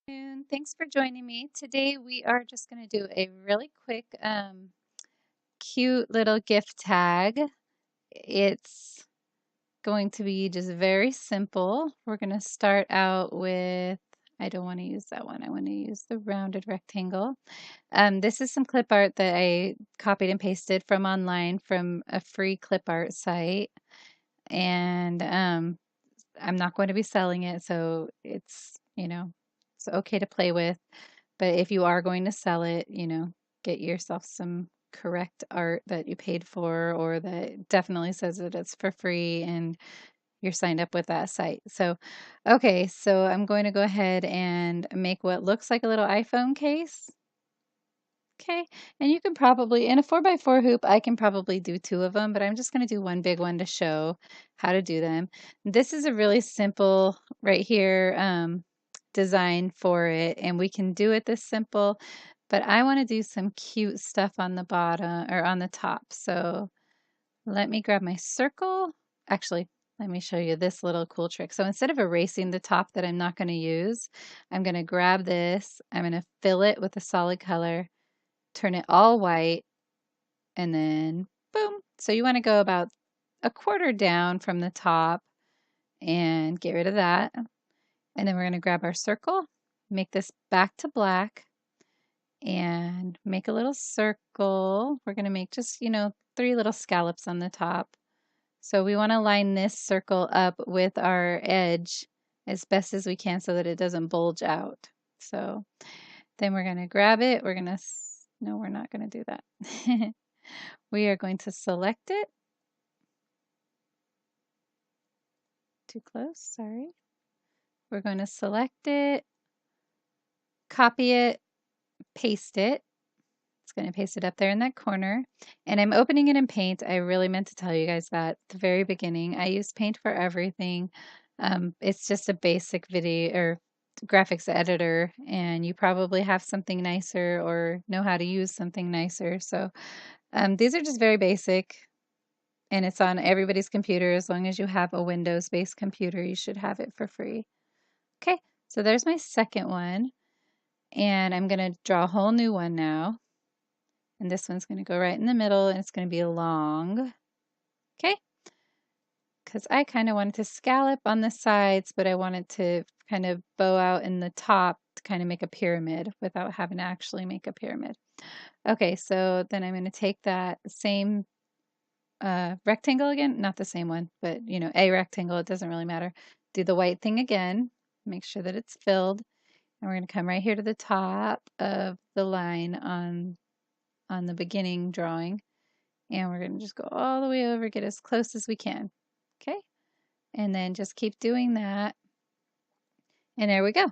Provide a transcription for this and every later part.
And thanks for joining me. Today we are just going to do a really quick, cute little gift tag. It's going to be just very simple. We're going to start out with, I don't want to use that one. I want to use the rounded rectangle. This is some clip art that I copied and pasted from online from a free clip art site. And I'm not going to be selling it, so it's okay to play with. But if you are going to sell it, get yourself some correct art that you paid for or that definitely says that it's for free and you're signed up with that site. So, okay, so I'm going to go ahead and make what looks like a little iPhone case. Okay, and you can probably, in a 4x4 hoop, I can probably do two of them, but I'm just going to do one big one to show how to do them. This is a really simple, right here, design for it, and we can do it this simple, but I want to do some cute stuff on the bottom, or on the top. So let me grab my circle. Actually, let me show you this little cool trick. So instead of erasing the top that I'm not going to use, I'm going to grab this, I'm going to fill it with a solid color, turn it all white, and then boom. So you want to go about a quarter down from the top and get rid of that. And then we're going to grab our circle, make this back to black, and make a little circle. We're going to make just, 3 little scallops on the top. So we want to line this circle up with our edge as best as we can so that it doesn't bulge out. So then we're going to grab it. No, we're not going to do that. We are going to select it. Too close, sorry. We're going to select it, copy it, paste it. It's going to paste it up there in that corner. And I'm opening it in Paint. I really meant to tell you guys that at the very beginning. I use Paint for everything. It's just a basic video or graphics editor, and you probably have something nicer or know how to use something nicer. So these are just very basic, and it's on everybody's computer. As long as you have a Windows-based computer, you should have it for free. Okay, so there's my second one, and I'm going to draw a whole new one now. And this one's going to go right in the middle, and it's going to be long. Okay, because I kind of wanted to scallop on the sides, but I wanted to kind of bow out in the top to kind of make a pyramid without having to actually make a pyramid. Okay, so then I'm going to take that same rectangle again, not the same one, but a rectangle, it doesn't really matter. Do the white thing again, make sure that it's filled, and we're going to come right here to the top of the line on the beginning drawing, and we're going to just go all the way over, get as close as we can. Okay, and then just keep doing that, and there we go.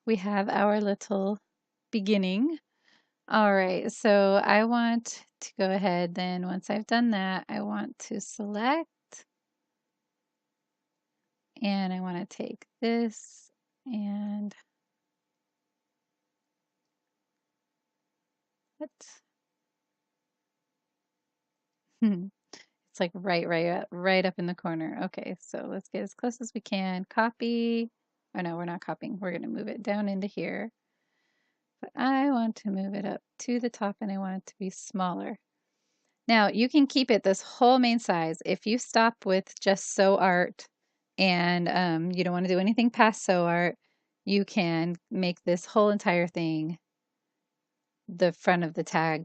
We have our little beginning. All right, so I want to go ahead then, once I've done that, I want to select, and I want to take this and what? It's like right up in the corner. Okay, so let's get as close as we can. Copy. Oh no, we're not copying. We're going to move it down into here. But I want to move it up to the top, and I want it to be smaller. Now, you can keep it this whole main size. If you stop with just SoArt and you don't want to do anything past SoArt, you can make this whole entire thing the front of the tag,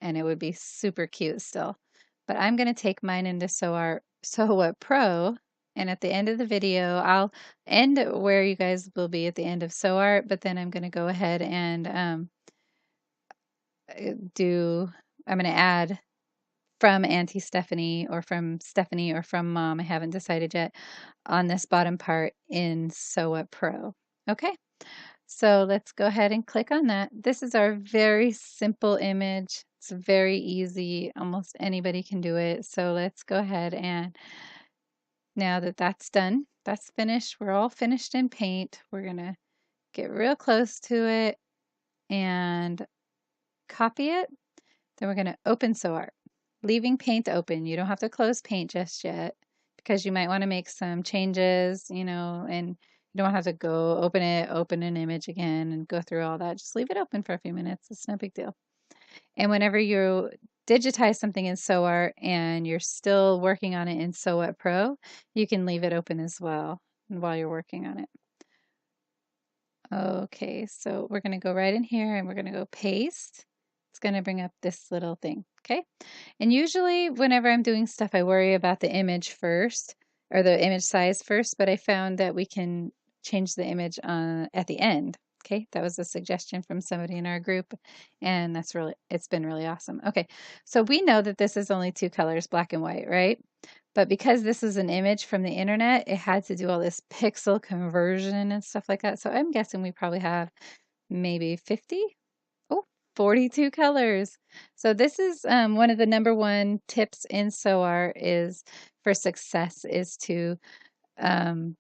and it would be super cute still. But I'm going to take mine into SewWhatPro, and at the end of the video, I'll end where you guys will be at the end of SoArt, but then I'm going to go ahead and I'm going to add from Auntie Stephanie or from Stephanie or from Mom, I haven't decided yet, on this bottom part in SewWhatPro. Okay, so let's go ahead and click on that. This is our very simple image. It's very easy. Almost anybody can do it. So let's go ahead, and now that that's done, that's finished. We're all finished in Paint. We're going to get real close to it and copy it. Then we're going to open SoArt, leaving Paint open. You don't have to close Paint just yet because you might want to make some changes, and You don't have to go open it, open an image again, and go through all that. Just leave it open for a few minutes. It's no big deal. And whenever you digitize something in SoArt and you're still working on it in SewWhatPro, you can leave it open as well while you're working on it. Okay, so we're going to go right in here and we're going to go paste. It's going to bring up this little thing, okay? And usually whenever I'm doing stuff, I worry about the image first, or the image size first, but I found that we can change the image at the end. Okay, that was a suggestion from somebody in our group, and it's been really awesome. Okay, so we know that this is only two colors, black and white, right? But because this is an image from the internet, it had to do all this pixel conversion and stuff like that. So I'm guessing we probably have maybe 50? Oh, 42 colors. So this is one of the #1 tips in SoArt is for success is to um,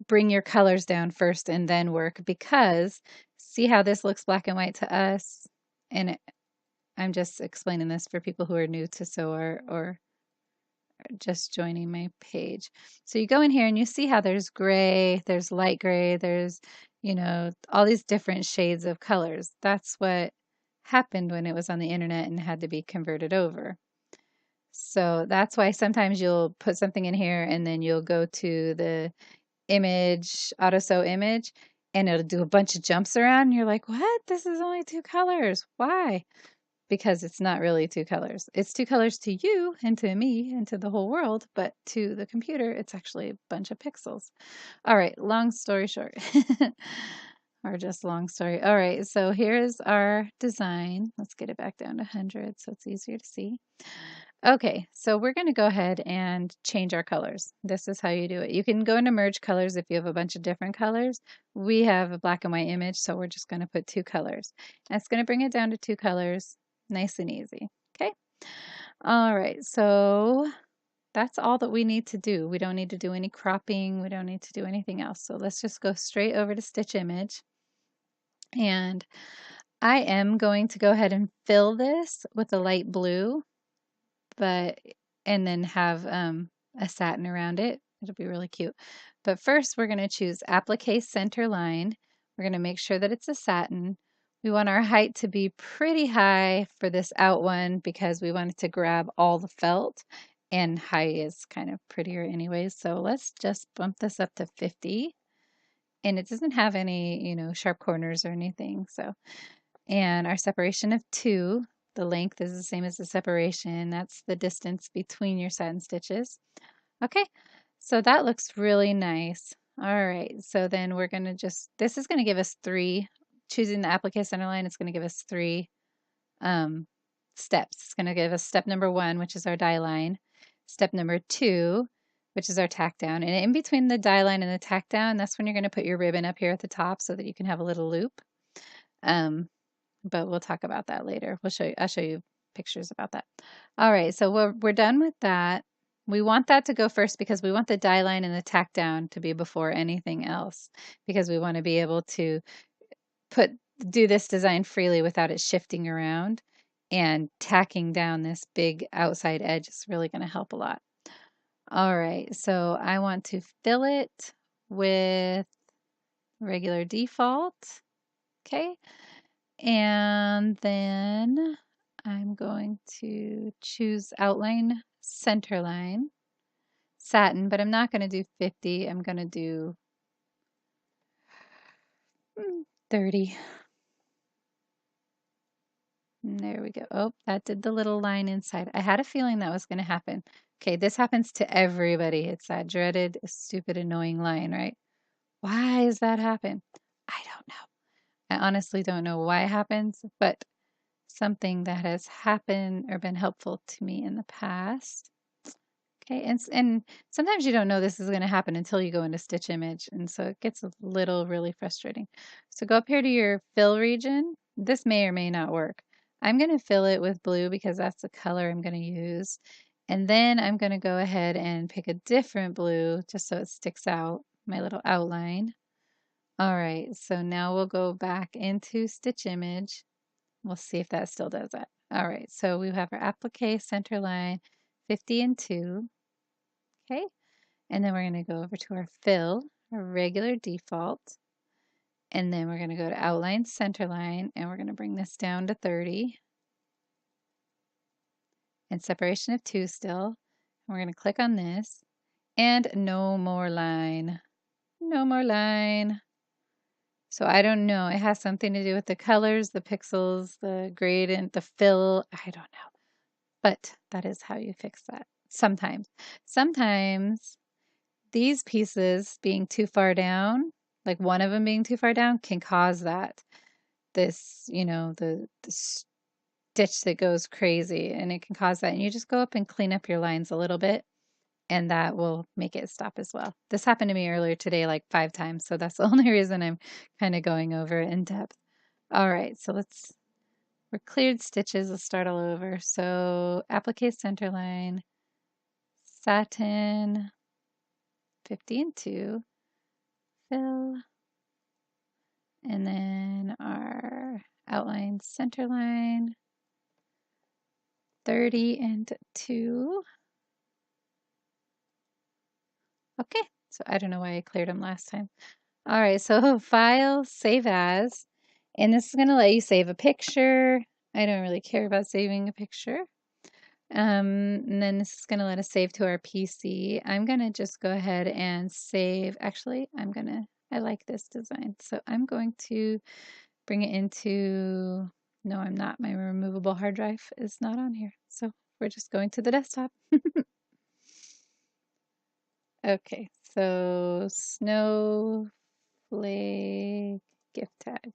bring your colors down first and then work, because see how this looks black and white to us? And I'm just explaining this for people who are new to SoArt or just joining my page. So you go in here and you see how there's gray, there's light gray, there's, all these different shades of colors. That's what happened when it was on the internet and had to be converted over. So that's why sometimes you'll put something in here and then you'll go to the image, auto sew image, and it'll do a bunch of jumps around. And you're like, what? This is only two colors. Why? Because it's not really two colors. It's two colors to you and to me and to the whole world, but to the computer, it's actually a bunch of pixels. All right, long story short, or just long story. All right, so here's our design. Let's get it back down to 100 so it's easier to see. Okay, so we're going to go ahead and change our colors. This is how you do it. You can go into merge colors if you have a bunch of different colors. We have a black and white image, so we're just going to put two colors. That's going to bring it down to two colors, nice and easy. Okay, all right, so that's all that we need to do. We don't need to do any cropping. We don't need to do anything else. So let's just go straight over to Stitch Image. And I am going to go ahead and fill this with a light blue, and then have a satin around it. It'll be really cute. But first we're going to choose Applique Center Line. We're going to make sure that it's a satin. We want our height to be pretty high for this out one because we want it to grab all the felt, and high is kind of prettier anyways. So let's just bump this up to 50. And it doesn't have any, sharp corners or anything. So, and our separation of 2. The length is the same as the separation. That's the distance between your satin stitches. Okay, so that looks really nice. All right, so then we're going to this is going to give us 3, choosing the applique center line, it's going to give us 3 steps. It's going to give us step number 1, which is our die line, step number 2, which is our tack down, and in between the die line and the tack down, that's when you're going to put your ribbon up here at the top so that you can have a little loop. But we'll talk about that later. I'll show you pictures about that. All right, so we're done with that. We want that to go first because we want the die line and the tack down to be before anything else, because we want to be able to do this design freely without it shifting around, and tacking down this big outside edge is really going to help a lot. All right, so I want to fill it with regular default. Okay. And then I'm going to choose outline center line, satin, but I'm not going to do 50. I'm going to do 30. And there we go. Oh, that did the little line inside. I had a feeling that was going to happen. Okay, this happens to everybody. It's that dreaded, stupid, annoying line, right? Why does that happen? I don't know. I honestly don't know why it happens, but something that has happened or been helpful to me in the past. Okay, and sometimes you don't know this is going to happen until you go into Stitch Image, and so it gets a little really frustrating. So go up here to your fill region. This may or may not work. I'm going to fill it with blue because that's the color I'm going to use. And then I'm going to go ahead and pick a different blue just so it sticks out, my little outline. All right, so now we'll go back into Stitch Image. We'll see if that still does it. All right, so we have our applique center line 50 and 2. Okay, and then we're going to go over to our fill our regular default. And then we're going to go to outline center line, and we're going to bring this down to 30. And separation of 2 still. And we're going to click on this. And no more line. No more line. So I don't know. It has something to do with the colors, the pixels, the gradient, the fill. I don't know. But that is how you fix that. Sometimes. Sometimes these pieces being too far down, like one of them being too far down, can cause that. This, you know, the stitch that goes crazy, and it can cause that. And you just go up and clean up your lines a little bit, and that will make it stop as well. This happened to me earlier today like 5 times, so that's the only reason I'm kind of going over it in depth. All right, so we're cleared stitches. Let's start all over. So applique center line, satin, 50 and 2, fill, and then our outline center line, 30 and 2. Okay, so I don't know why I cleared them last time. All right, so file, save as, and this is going to let you save a picture. I don't really care about saving a picture. And then this is going to let us save to our PC. I'm going to just go ahead and save. Actually, I like this design. So I'm going to bring it into, no, I'm not. My removable hard drive is not on here. So we're just going to the desktop. Okay, so snowflake gift tag.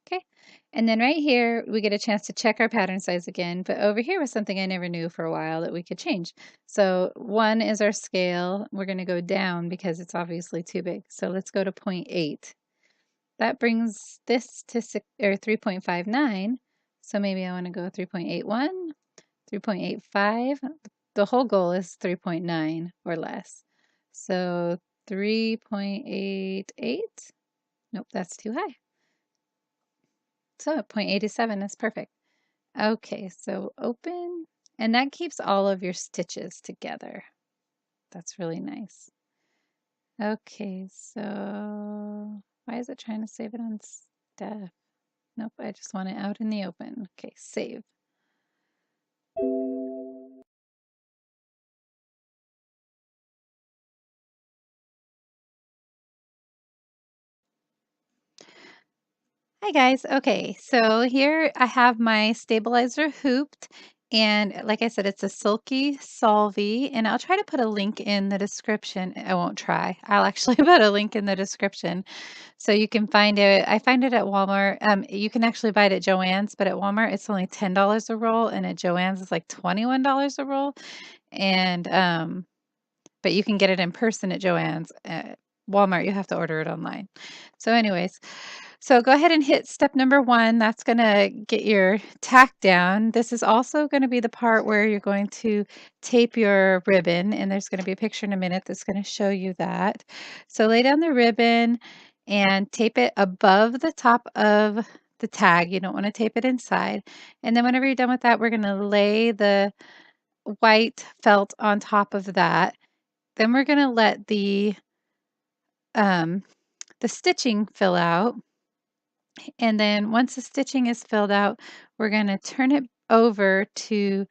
Okay, and then right here, we get a chance to check our pattern size again, but over here was something I never knew for a while that we could change. So 1 is our scale. We're going to go down because it's obviously too big. So let's go to 0.8. That brings this to 3.59. So maybe I want to go 3.81, 3.85. The whole goal is 3.9 or less. So 3.88. Nope, that's too high. So 0.87 is perfect. Okay, so open, and that keeps all of your stitches together. That's really nice. Okay, so why is it trying to save it on stuff? Nope, I just want it out in the open. Okay, save. Hi guys. Okay, so here I have my stabilizer hooped, and like I said, it's a silky solvy, and I'll try to put a link in the description. I won't try. I'll actually put a link in the description so you can find it. I find it at Walmart. You can actually buy it at Joann's, but at Walmart it's only $10 a roll, and at Joann's it's like $21 a roll. And but you can get it in person at Joann's. At Walmart, you have to order it online. So anyways, so go ahead and hit step number 1. That's going to get your tack down. This is also going to be the part where you're going to tape your ribbon, and there's going to be a picture in a minute that's going to show you that. So lay down the ribbon and tape it above the top of the tag. You don't want to tape it inside. And then whenever you're done with that, we're going to lay the white felt on top of that. Then we're going to let the stitching fill out. And then once the stitching is filled out, we're going to turn it over to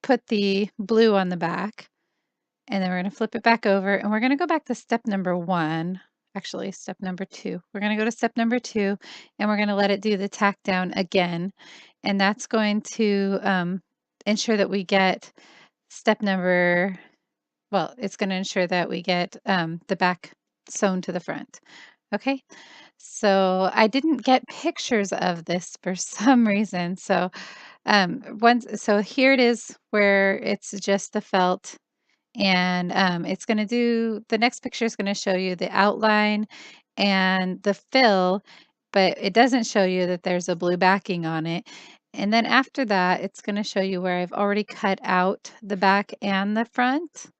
put the blue on the back. And then we're going to flip it back over, and we're going to go back to step number 1. Actually, step number 2. We're going to go to step number 2, and we're going to let it do the tack down again. And that's going to ensure that we get step number, well, it's going to ensure that we get the back sewn to the front. Okay, so I didn't get pictures of this for some reason. So so here it is where it's just the felt, and it's going to do, the next picture is going to show you the outline and the fill, but it doesn't show you that there's a blue backing on it. And then after that, it's going to show you where I've already cut out the back and the front,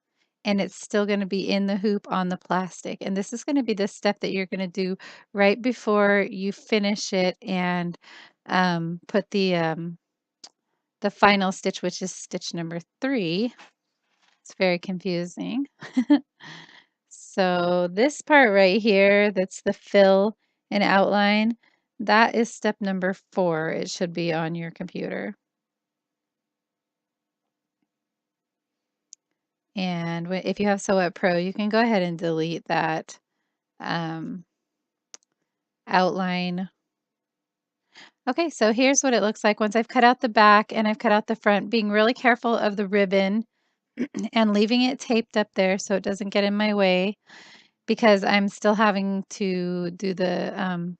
and it's still going to be in the hoop on the plastic. And this is going to be the step that you're going to do right before you finish it and put the final stitch, which is stitch number 3. It's very confusing. So this part right here, that's the fill and outline, that is step number 4. It should be on your computer. And if you have SewWhatPro, you can go ahead and delete that um, outline. Okay, so here's what it looks like once I've cut out the back and I've cut out the front, being really careful of the ribbon and leaving it taped up there so it doesn't get in my way because I'm still having to do the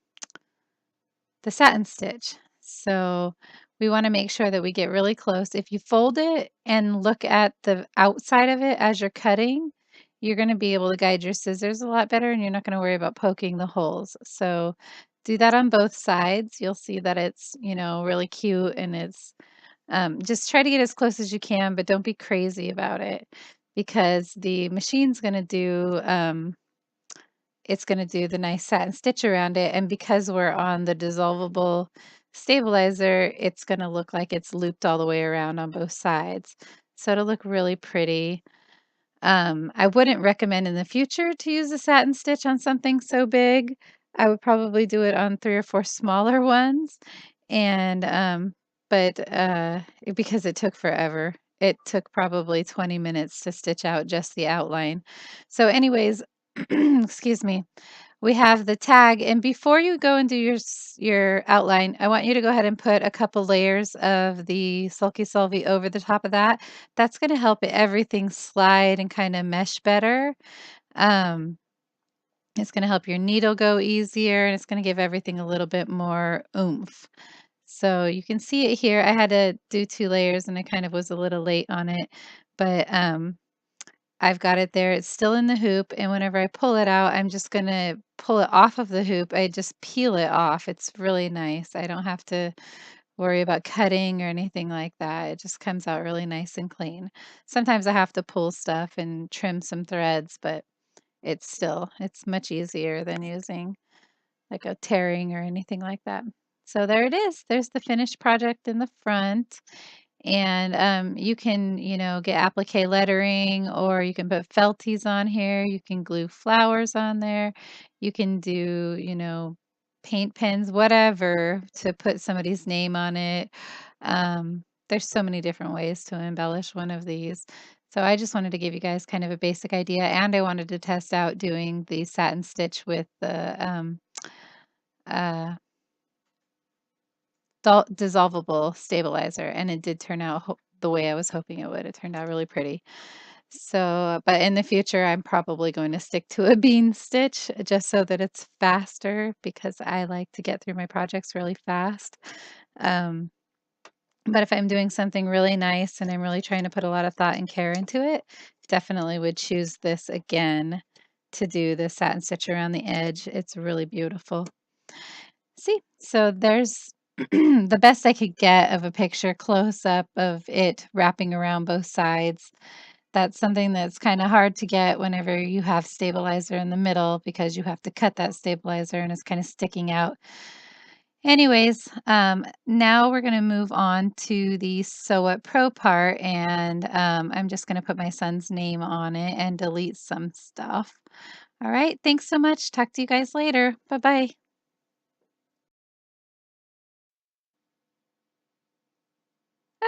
satin stitch. So we want to make sure that we get really close. If you fold it and look at the outside of it as you're cutting, you're going to be able to guide your scissors a lot better and you're not going to worry about poking the holes. So do that on both sides. You'll see that it's, really cute, and it's just try to get as close as you can, but don't be crazy about it because the machine's going to do it's going to do the nice satin stitch around it. And because we're on the dissolvable stabilizer, it's going to look like it's looped all the way around on both sides. So it'll look really pretty. I wouldn't recommend in the future to use a satin stitch on something so big. I would probably do it on 3 or 4 smaller ones. And, because it took forever. It took probably 20 minutes to stitch out just the outline. So anyways, excuse me. We have the tag, and before you go and do your outline, I want you to go ahead and put a couple layers of the Sulky Sulby over the top of that. That's going to help everything slide and kind of mesh better. Um, it's going to help your needle go easier, and it's going to give everything a little bit more oomph. So you can see it here. I had to do 2 layers, and I kind of was a little late on it, but I've got it there. It's still in the hoop, and whenever I pull it out, I'm just gonna pull it off of the hoop. I just peel it off. It's really nice. I don't have to worry about cutting or anything like that. It just comes out really nice and clean. Sometimes I have to pull stuff and trim some threads, but it's much easier than using like a tearing or anything like that. So there it is. There's the finished project in the front. And you can, get applique lettering, or you can put felties on here. You can glue flowers on there. You can do, paint pens, whatever, to put somebody's name on it. There's so many different ways to embellish one of these. So I just wanted to give you guys kind of a basic idea, and I wanted to test out doing the satin stitch with the uh, dissolvable stabilizer, and it did turn out the way I was hoping it would. It turned out really pretty. So, but in the future, I'm probably going to stick to a bean stitch just so that it's faster because I like to get through my projects really fast. Um, but if I'm doing something really nice and I'm really trying to put a lot of thought and care into it, definitely would choose this again to do the satin stitch around the edge. It's really beautiful. See, so there's the best I could get of a picture close up of it wrapping around both sides. That's something that's kind of hard to get whenever you have stabilizer in the middle because you have to cut that stabilizer and it's kind of sticking out. Anyways, now we're going to move on to the SewWhatPro part, and I'm just going to put my son's name on it and delete some stuff. All right, thanks so much. Talk to you guys later. Bye-bye.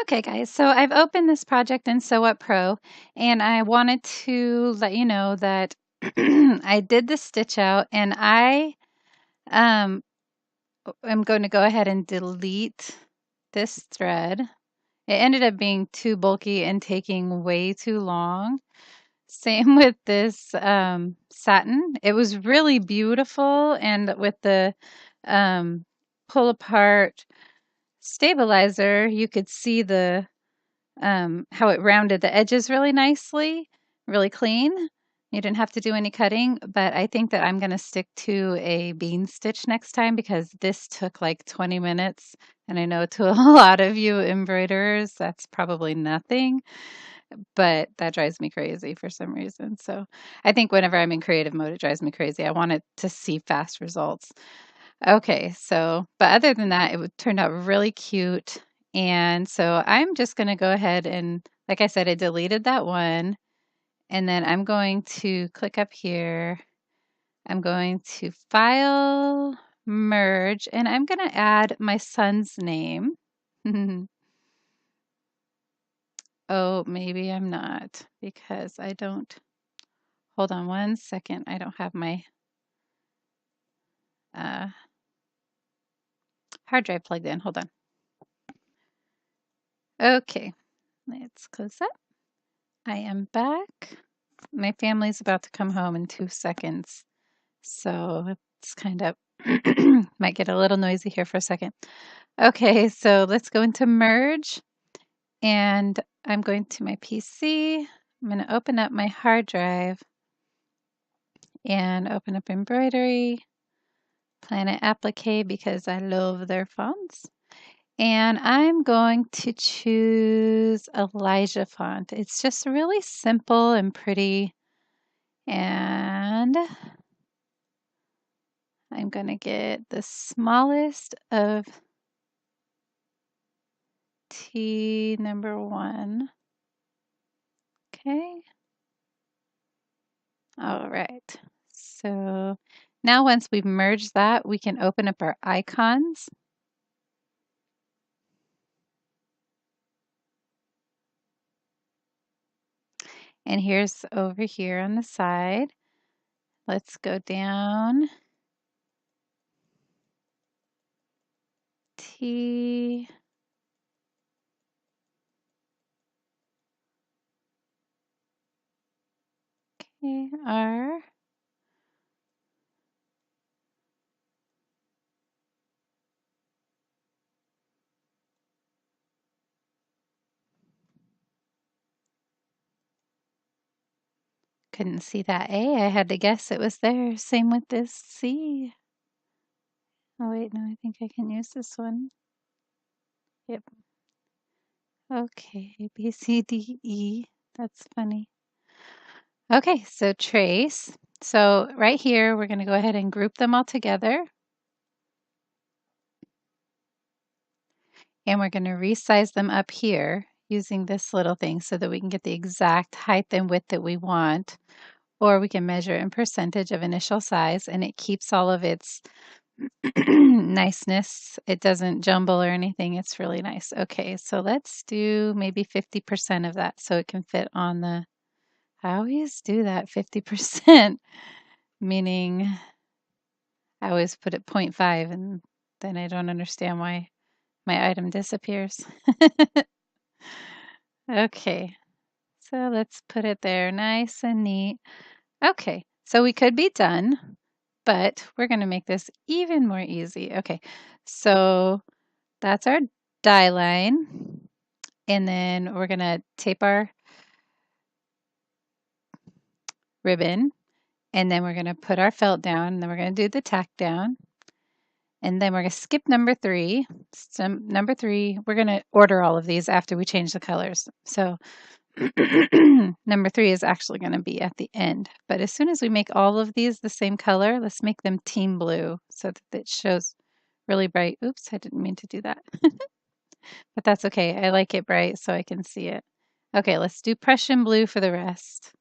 Okay, guys, so I've opened this project in SewWhatPro, and I wanted to let you know that I did the stitch out, and I um, am going to go ahead and delete this thread. It ended up being too bulky and taking way too long. Same with this satin. It was really beautiful, and with the pull apart stabilizer, you could see the how it rounded the edges really nicely, really clean. You didn't have to do any cutting, but I think that I'm going to stick to a bean stitch next time because this took like 20 minutes. And I know to a lot of you embroiderers, that's probably nothing, but that drives me crazy for some reason. So I think whenever I'm in creative mode, it drives me crazy. I want it to see fast results. Okay, so, but other than that, turned out really cute. And so I'm just going to go ahead and, like I said, I deleted that one. And then I'm going to click up here. I'm going to File, Merge, and I'm going to add my son's name. Oh, maybe I'm not because I don't. Hold on one second. I don't have my uh, hard drive plugged in. Hold on. Okay, let's close that. I am back. My family's about to come home in 2 seconds, so it's kind of might get a little noisy here for a second. Okay, so let's go into Merge, and I'm going to my PC. I'm going to open up my hard drive and open up Embroidery, Planet Applique because I love their fonts. And I'm going to choose Elijah font. It's just really simple and pretty. And I'm going to get the smallest of T number 1. Okay. All right. So now once we've merged that, we can open up our icons. And here's over here on the side. Let's go down. T. Okay, R. Couldn't see that A. I had to guess it was there. Same with this C. Oh, wait, no, I think I can use this one. Yep. Okay, B, C, D, E. That's funny. Okay, so trace. So right here, we're going to go ahead and group them all together. And we're going to resize them up here using this little thing so that we can get the exact height and width that we want. Or we can measure in percentage of initial size, and it keeps all of its niceness. It doesn't jumble or anything. It's really nice. Okay, so let's do maybe 50% of that so it can fit on the, I always do that 50%, meaning I always put it 0.5 and then I don't understand why my item disappears. Okay, so let's put it there nice and neat. Okay, so we could be done, but we're going to make this even more easy. Okay, so that's our die line. And then we're going to tape our ribbon. And then we're going to put our felt down. And then we're going to do the tack down. And then we're going to skip number 3. Number 3, we're going to order all of these after we change the colors. So number 3 is actually going to be at the end. But as soon as we make all of these the same color, let's make them team blue so that it shows really bright. Oops, I didn't mean to do that. But that's okay. I like it bright so I can see it. Okay, let's do Prussian blue for the rest.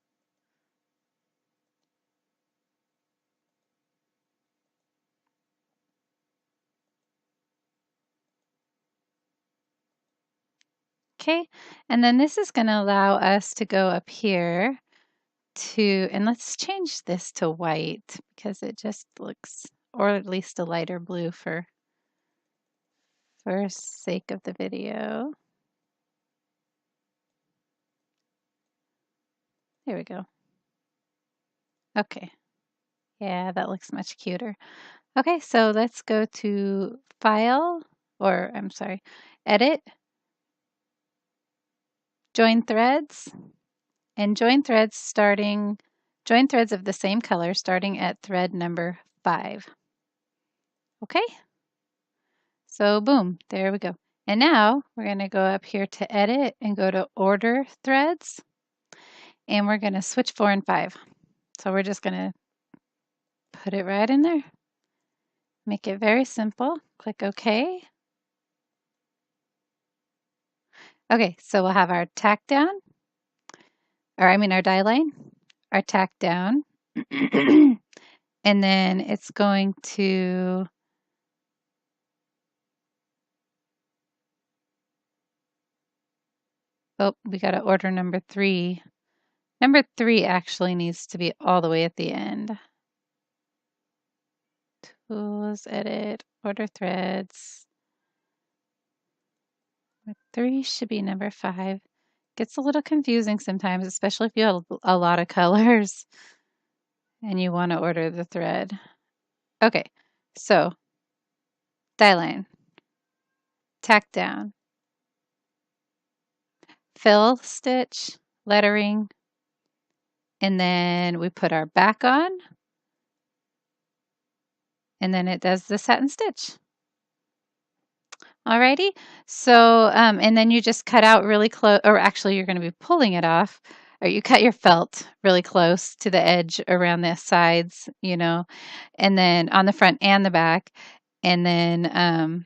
Okay, and then this is going to allow us to go up here to, and let's change this to white because it just looks, or at least a lighter blue for sake of the video. There we go. Okay. Yeah, that looks much cuter. Okay, so let's go to File, or I'm sorry, Edit, Join Threads, and join threads of the same color starting at thread number 5. Okay, so boom, there we go. And now we're going to go up here to Edit and go to Order Threads, and we're going to switch 4 and 5. So we're just going to put it right in there. Make it very simple. Click OK. Okay, so we'll have our tack down. or I mean our die line, our tack down, and then it's going to oh, we got to order number 3. Number 3 actually needs to be all the way at the end. Tools, edit, order threads. 3 should be number 5. Gets a little confusing sometimes, especially if you have a lot of colors and you want to order the thread. Okay, so die line, tack down, fill stitch, lettering, and then we put our back on, and then it does the satin stitch. Alrighty, so and then you just cut out really close, or actually you're going to be pulling it off, or you cut your felt really close to the edge around the sides, and then on the front and the back, and then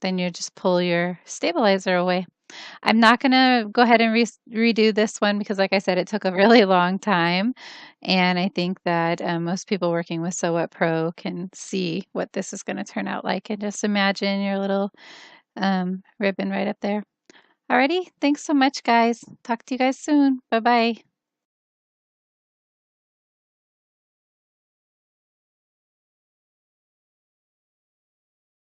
you just pull your stabilizer away. I'm not going to go ahead and redo this one because, like I said, it took a really long time. And I think that most people working with SewWhatPro can see what this is going to turn out like. And just imagine your little ribbon right up there. Alrighty, thanks so much, guys. Talk to you guys soon. Bye-bye.